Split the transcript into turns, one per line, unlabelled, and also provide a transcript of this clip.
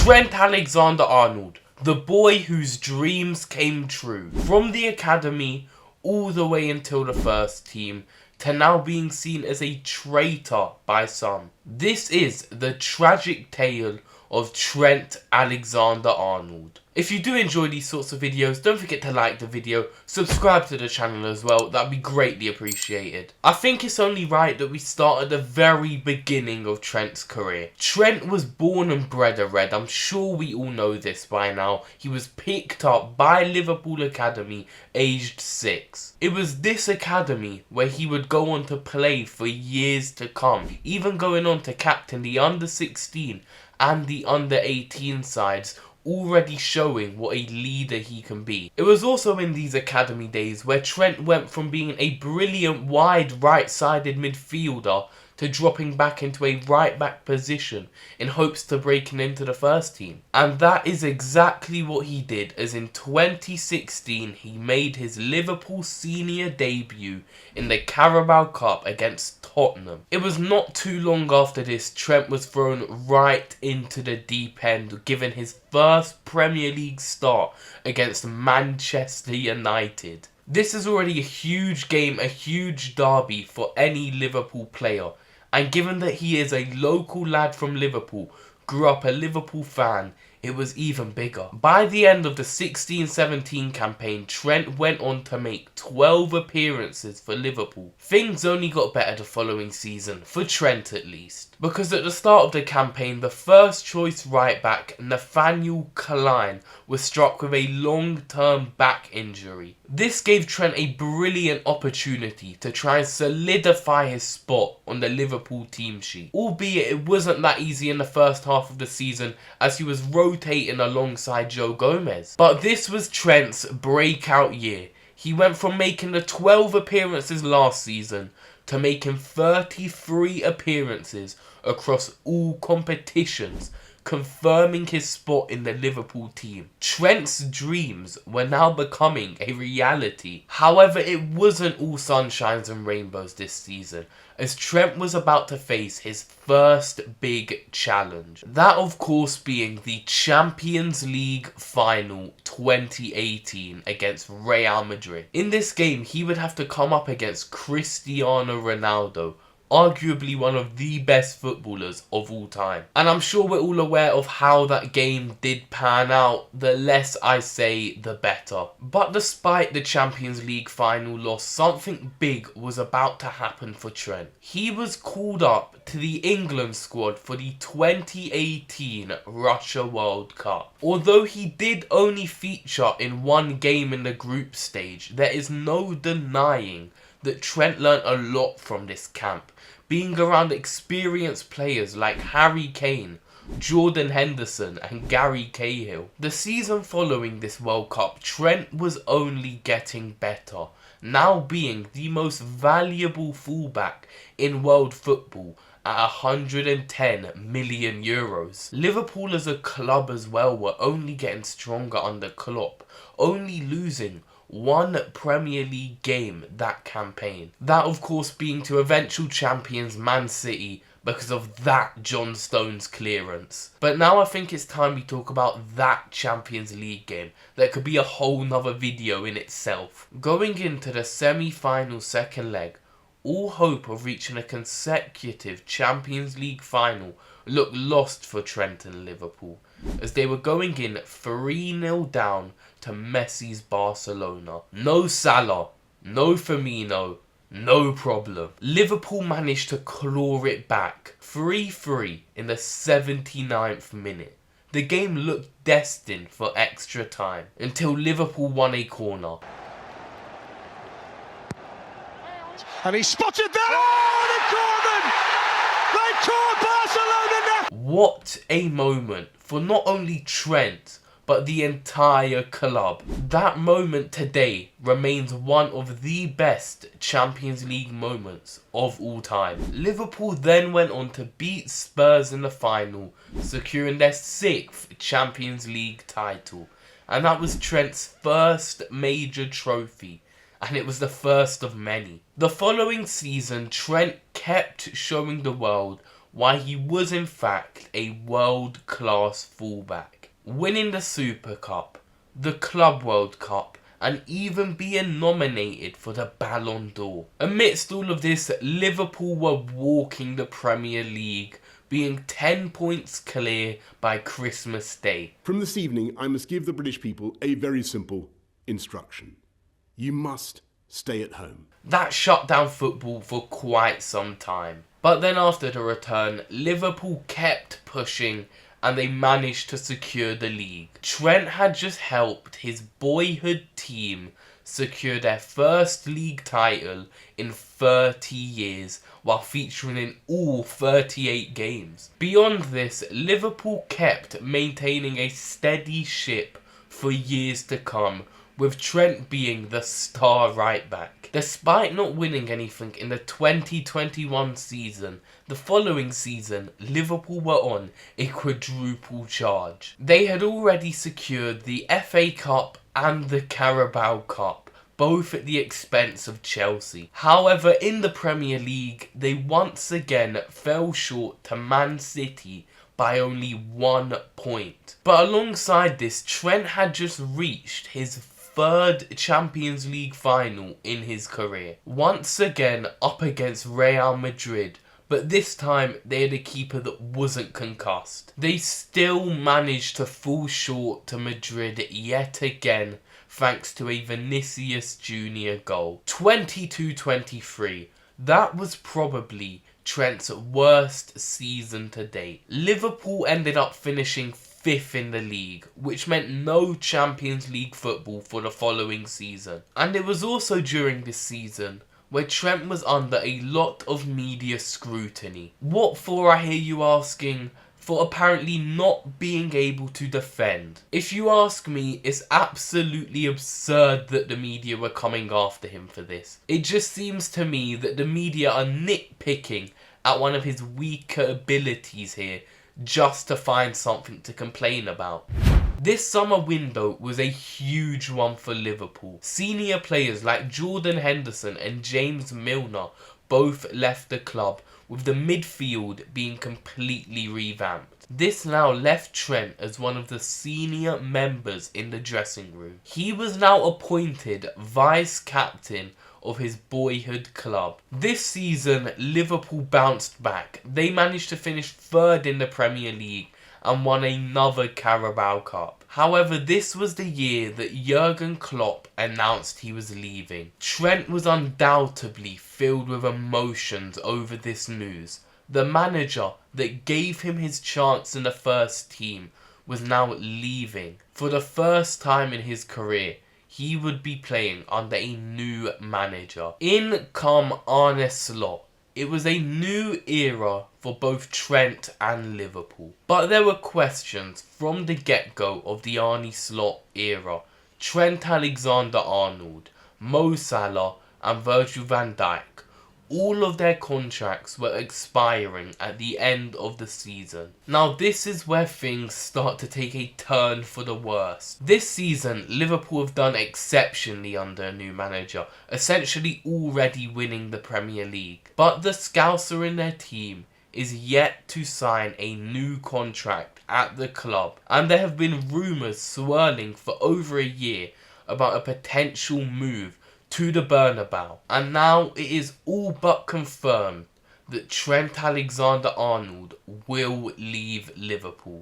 Trent Alexander-Arnold, the boy whose dreams came true. From the academy all the way until the first team, to now being seen as a traitor by some. This is the tragic tale of Trent Alexander-Arnold. If you do enjoy these sorts of videos, don't forget to like the video, subscribe to the channel as well, that'd be greatly appreciated. I think it's only right that we start at the very beginning of Trent's career. Trent was born and bred a Red, I'm sure we all know this by now. He was picked up by Liverpool Academy aged 6. It was this academy where he would go on to play for years to come, even going on to captain the under-16 and the under-18 sides, already showing what a leader he can be. It was also in these academy days where Trent went from being a brilliant wide right-sided midfielder to dropping back into a right-back position in hopes to breaking into the first team. And that is exactly what he did, as in 2016 he made his Liverpool senior debut in the Carabao Cup against Tottenham. It was not too long after this Trent was thrown right into the deep end, given his first Premier League start against Manchester United. This is already a huge game, a huge derby for any Liverpool player. And given that he is a local lad from Liverpool, grew up a Liverpool fan, it was even bigger. By the end of the 16-17 campaign, Trent went on to make 12 appearances for Liverpool. Things only got better the following season, for Trent at least. Because at the start of the campaign, the first choice right back, Nathaniel Clyne, was struck with a long-term back injury. This gave Trent a brilliant opportunity to try and solidify his spot on the Liverpool team sheet. Albeit it wasn't that easy in the first half of the season, as he was rotating alongside Joe Gomez. But this was Trent's breakout year. He went from making the 12 appearances last season to making 33 appearances across all competitions, confirming his spot in the Liverpool team. Trent's dreams were now becoming a reality. However, it wasn't all sunshines and rainbows this season, as Trent was about to face his first big challenge. That, of course, being the Champions League final 2018 against Real Madrid. In this game, he would have to come up against Cristiano Ronaldo, arguably one of the best footballers of all time. And I'm sure we're all aware of how that game did pan out. The less I say, the better. But despite the Champions League final loss, something big was about to happen for Trent. He was called up to the England squad for the 2018 Russia World Cup. Although he did only feature in one game in the group stage, there is no denying that Trent learnt a lot from this camp, being around experienced players like Harry Kane, Jordan Henderson and Gary Cahill. The season following this World Cup, Trent was only getting better, now being the most valuable fullback in world football at 110 million euros. Liverpool as a club as well were only getting stronger under Klopp, only losing one Premier League game that campaign. That, of course, being to eventual champions Man City because of that John Stones clearance. But now I think it's time we talk about that Champions League game. That could be a whole nother video in itself. Going into the semi-final second leg, all hope of reaching a consecutive Champions League final looked lost for Trent and Liverpool, as they were going in 3-0 down to Messi's Barcelona. No Salah, no Firmino, no problem. Liverpool managed to claw it back 3-3 in the 79th minute. The game looked destined for extra time until Liverpool won a corner.
And he spotted that! Oh, they caught them! They caught Barcelona now!
What a moment for not only Trent, but the entire club. That moment today remains one of the best Champions League moments of all time. Liverpool then went on to beat Spurs in the final, securing their 6th Champions League title. And that was Trent's first major trophy, and it was the first of many. The following season, Trent kept showing the world why he was in fact a world-class fullback. Winning the Super Cup, the Club World Cup, and even being nominated for the Ballon d'Or. Amidst all of this, Liverpool were walking the Premier League, being 10 points clear by Christmas Day.
From this evening, I must give the British people a very simple instruction. You must stay at home.
That shut down football for quite some time. But then after the return, Liverpool kept pushing and they managed to secure the league. Trent had just helped his boyhood team secure their first league title in 30 years while featuring in all 38 games. Beyond this, Liverpool kept maintaining a steady ship for years to come, with Trent being the star right back. Despite not winning anything in the 2021 season, the following season, Liverpool were on a quadruple charge. They had already secured the FA Cup and the Carabao Cup, both at the expense of Chelsea. However, in the Premier League, they once again fell short to Man City by only 1 point. But alongside this, Trent had just reached his third Champions League final in his career. Once again up against Real Madrid, but this time they had a keeper that wasn't concussed. They still managed to fall short to Madrid yet again, thanks to a Vinicius Jr. goal. 22-23. That was probably Trent's worst season to date. Liverpool ended up finishing 5th in the league, which meant no Champions League football for the following season. And it was also during this season where Trent was under a lot of media scrutiny. What for, I hear you asking? For apparently not being able to defend. If you ask me, it's absolutely absurd that the media were coming after him for this. It just seems to me that the media are nitpicking at one of his weaker abilities here just to find something to complain about. This summer window was a huge one for Liverpool. Senior players like Jordan Henderson and James Milner both left the club, with the midfield being completely revamped. This now left Trent as one of the senior members in the dressing room. He was now appointed vice-captain of his boyhood club. This season, Liverpool bounced back. They managed to finish 3rd in the Premier League and won another Carabao Cup. However, this was the year that Jurgen Klopp announced he was leaving. Trent was undoubtedly filled with emotions over this news. The manager that gave him his chance in the first team was now leaving. For the first time in his career, he would be playing under a new manager. In come Arne Slot. It was a new era for both Trent and Liverpool. But there were questions from the get-go of the Arne Slot era. Trent Alexander-Arnold, Mo Salah and Virgil van Dijk, all of their contracts were expiring at the end of the season. Now this is where things start to take a turn for the worse. This season, Liverpool have done exceptionally under a new manager, essentially already winning the Premier League. But the Scouser in their team is yet to sign a new contract at the club, and there have been rumours swirling for over a year about a potential move to the Bernabeu. And now it is all but confirmed that Trent Alexander-Arnold will leave Liverpool.